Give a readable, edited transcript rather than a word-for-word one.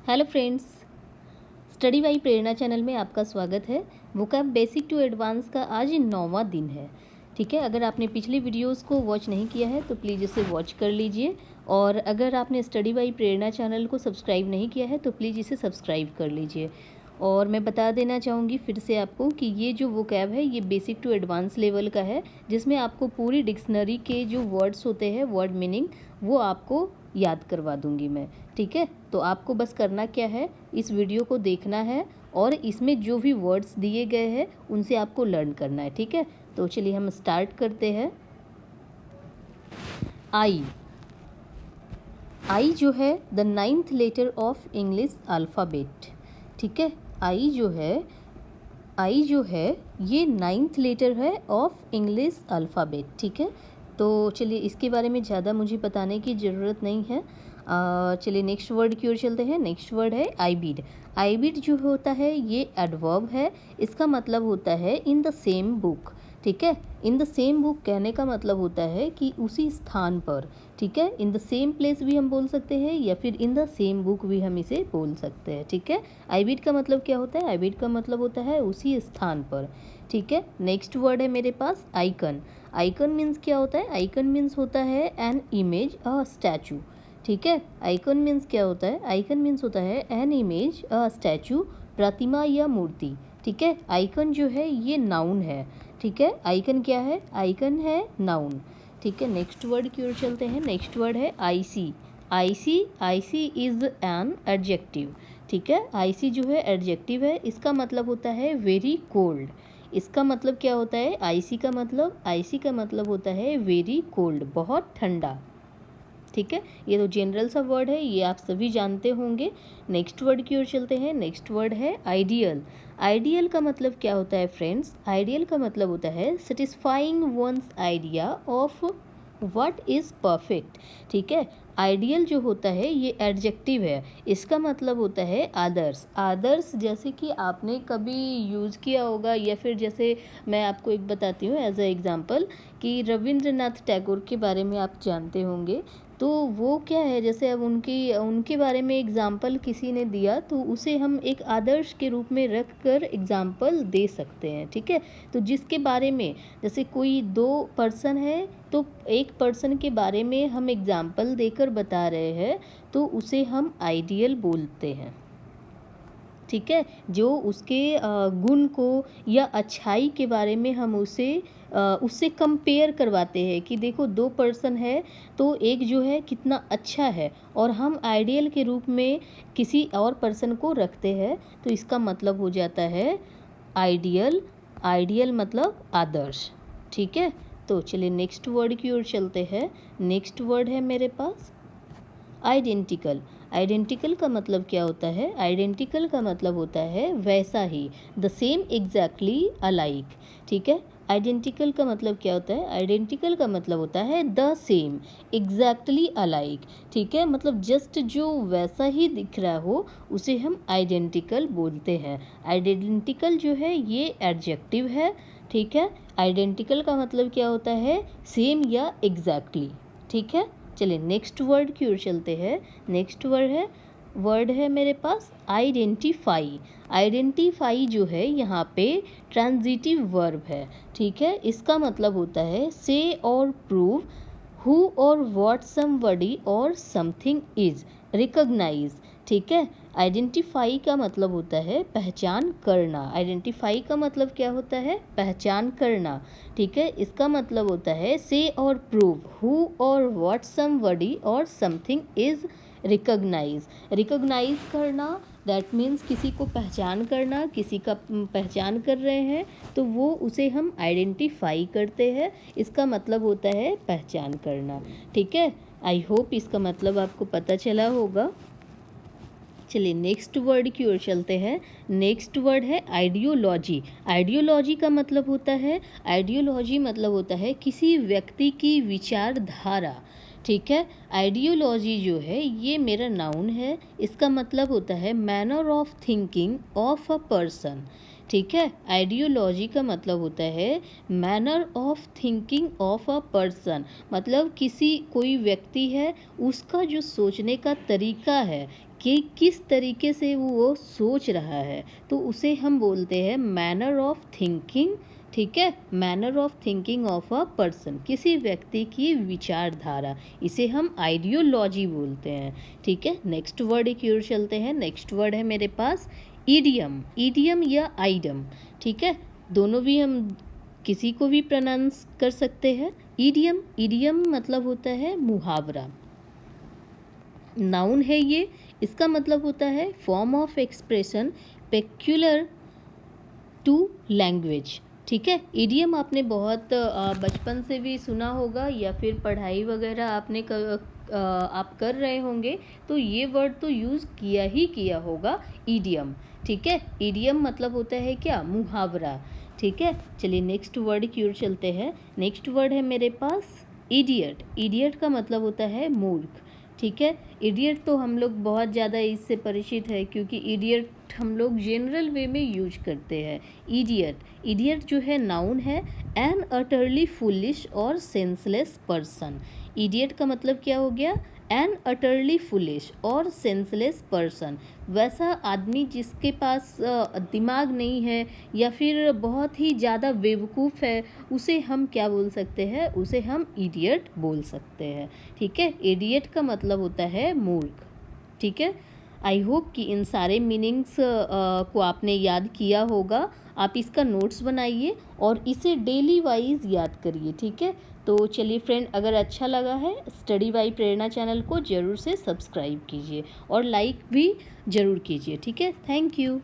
Hello friends, study by Prerna channel में आपका स्वागत है। वोकैब बेसिक टू एडवांस का आज 9वां दिन है। ठीक है, अगर आपने पिछले वीडियोस को वॉच नहीं किया है तो प्लीज़ इसे वॉच कर लीजिए, और अगर आपने स्टडी बाई प्रेरणा चैनल को सब्सक्राइब नहीं किया है तो प्लीज़ इसे सब्सक्राइब कर लीजिए। और मैं बता देना चाहूँगी फिर से आपको कि ये जो वोकैब है ये बेसिक टू एडवांस लेवल का है, जिसमें आपको पूरी डिक्शनरी के जो वर्ड्स होते हैं, वर्ड मीनिंग, वो आपको याद करवा दूंगी मैं। ठीक है, तो आपको बस करना क्या है, इस वीडियो को देखना है और इसमें जो भी वर्ड्स दिए गए हैं उनसे आपको लर्न करना है। ठीक है, तो चलिए हम स्टार्ट करते हैं। आई जो है the 9th letter of English alphabet. ठीक है, आई जो है ये 9th लेटर है ऑफ इंग्लिश अल्फ़ाबेट। ठीक है, तो चलिए इसके बारे में ज़्यादा मुझे बताने की ज़रूरत नहीं है। चलिए नेक्स्ट वर्ड की ओर चलते हैं। नेक्स्ट वर्ड है आईबिड। आईबिड जो होता है ये एडवर्ब है। इसका मतलब होता है इन द सेम बुक। ठीक है, इन द सेम बुक कहने का मतलब होता है कि उसी स्थान पर। ठीक है, इन द सेम प्लेस भी हम बोल सकते हैं या फिर इन द सेम बुक भी हम इसे बोल सकते हैं। ठीक है, आईबिड का मतलब क्या होता है? आईबिड का मतलब होता है उसी स्थान पर। ठीक है, नेक्स्ट वर्ड है मेरे पास आइकन। आइकन मीन्स क्या होता है? आइकन मीन्स होता है एन इमेज, अ स्टैचू। ठीक है, आइकन मीन्स क्या होता है? आइकन मीन्स होता है एन इमेज, अ स्टैचू, प्रतिमा या मूर्ति। ठीक है, आइकन जो है ये नाउन है। ठीक है, आइकन क्या है? आइकन है नाउन। ठीक है, नेक्स्ट वर्ड की ओर चलते हैं। नेक्स्ट वर्ड है IC. IC is an adjective. ठीक है, आईसी जो है एडजेक्टिव है। इसका मतलब होता है वेरी कोल्ड। इसका मतलब क्या होता है? आईसी का मतलब होता है वेरी कोल्ड, बहुत ठंडा। ठीक है, ये तो जनरल सा वर्ड है, ये आप सभी जानते होंगे। नेक्स्ट वर्ड की ओर चलते हैं। नेक्स्ट वर्ड है आइडियल। आइडियल का मतलब क्या होता है फ्रेंड्स? आइडियल का मतलब होता है satisfying one's idea of what is perfect. ठीक है, आइडियल जो होता है ये एडजेक्टिव है। इसका मतलब होता है आदर्श। आदर्श जैसे कि आपने कभी यूज़ किया होगा, या फिर जैसे मैं आपको एक बताती हूँ एज अ एग्जांपल, कि रविंद्रनाथ टैगोर के बारे में आप जानते होंगे। तो वो क्या है, जैसे अब उनके बारे में एग्जाम्पल किसी ने दिया तो उसे हम एक आदर्श के रूप में रख कर एग्जाम्पल दे सकते हैं। ठीक है, तो जिसके बारे में, जैसे कोई दो पर्सन है तो एक पर्सन के बारे में हम एग्जाम्पल देकर बता रहे हैं तो उसे हम आइडियल बोलते हैं। ठीक है, जो उसके गुण को या अच्छाई के बारे में हम उससे कंपेयर करवाते हैं कि देखो दो पर्सन है तो एक जो है कितना अच्छा है, और हम आइडियल के रूप में किसी और पर्सन को रखते हैं तो इसका मतलब हो जाता है आइडियल। आइडियल मतलब आदर्श। ठीक है, तो चलिए नेक्स्ट वर्ड की ओर चलते हैं। नेक्स्ट वर्ड है मेरे पास आइडेंटिकल। आइडेंटिकल का मतलब क्या होता है? आइडेंटिकल का मतलब होता है वैसा ही, द सेम एग्जैक्टली अलाइक। ठीक है, आइडेंटिकल का मतलब क्या होता है? आइडेंटिकल का मतलब होता है द सेम एग्जैक्टली अलाइक। ठीक है, मतलब जस्ट जो वैसा ही दिख रहा हो उसे हम आइडेंटिकल बोलते हैं। आइडेंटिकल जो है ये एडजेक्टिव है। ठीक है, आइडेंटिकल का मतलब क्या होता है? सेम या एग्जैक्टली। ठीक है, चलिए नेक्स्ट वर्ड की ओर चलते हैं। नेक्स्ट वर्ड है मेरे पास आइडेंटिफाई। आइडेंटिफाई जो है यहाँ पे ट्रांजिटिव वर्ब है। ठीक है, इसका मतलब होता है से और प्रूव हु और व्हाट समबडी और समथिंग इज, रिकॉग्नाइज। ठीक है, आइडेंटिफाई का मतलब होता है पहचान करना। आइडेंटिफाई का मतलब क्या होता है? पहचान करना। ठीक है, इसका मतलब होता है से और प्रूव हु और व्हाट समबडी और समथिंग इज रिकॉग्नाइज। रिकॉग्नाइज करना दैट मीन्स किसी को पहचान करना, किसी का पहचान कर रहे हैं तो वो उसे हम आइडेंटिफाई करते हैं। इसका मतलब होता है पहचान करना। ठीक है, आई होप इसका मतलब आपको पता चला होगा। चलिए नेक्स्ट वर्ड की ओर चलते हैं। नेक्स्ट वर्ड है आइडियोलॉजी। आइडियोलॉजी का मतलब होता है किसी व्यक्ति की विचारधारा। ठीक है, आइडियोलॉजी जो है ये मेरा नाउन है। इसका मतलब होता है manner of thinking of a person. ठीक है। आइडियोलॉजी का मतलब होता है manner of thinking of a person, मतलब कोई व्यक्ति है उसका जो सोचने का तरीका है कि किस तरीके से वो सोच रहा है, तो उसे हम बोलते हैं मैनर ऑफ थिंकिंग। ठीक है, manner of thinking of a person, किसी व्यक्ति की विचारधारा, इसे हम आइडियोलॉजी बोलते हैं। ठीक है, नेक्स्ट वर्ड की ओर चलते हैं। नेक्स्ट वर्ड है मेरे पास ईडियम। ईडियम या आइडम, ठीक है, दोनों भी हम किसी को भी प्रोनाउंस कर सकते हैं। ईडियम, ईडियम मतलब होता है मुहावरा, नाउन है ये। इसका मतलब होता है form of expression peculiar to language. ठीक है, इडियम आपने बहुत बचपन से भी सुना होगा या फिर पढ़ाई वगैरह आप कर रहे होंगे, तो ये वर्ड तो यूज़ किया होगा, इडियम। ठीक है, इडियम मतलब होता है क्या, मुहावरा। ठीक है, चलिए नेक्स्ट वर्ड की ओर चलते हैं। नेक्स्ट वर्ड है मेरे पास इडियट। इडियट का मतलब होता है मूर्ख। ठीक है, इडियट तो हम लोग बहुत ज़्यादा इससे परिचित है, क्योंकि इडियट हम लोग जनरल वे में यूज करते हैं। इडियट, इडियट जो है नाउन है, एन अटरली फुलिश और सेंसलेस पर्सन। इडियट का मतलब क्या हो गया, एन अटरली फुलिश और सेंसलेस पर्सन, वैसा आदमी जिसके पास दिमाग नहीं है या फिर बहुत ही ज़्यादा बेवकूफ़ है, उसे हम क्या बोल सकते हैं, उसे हम इडियट बोल सकते हैं। ठीक है, इडियट का मतलब होता है मूर्ख। ठीक है, आई होप कि इन सारे मीनिंग्स को आपने याद किया होगा। आप इसका नोट्स बनाइए और इसे डेली वाइज याद करिए। ठीक है, तो चलिए फ्रेंड, अगर अच्छा लगा है स्टडी बाई प्रेरणा चैनल को ज़रूर से सब्सक्राइब कीजिए और लाइक भी ज़रूर कीजिए। ठीक है, थैंक यू।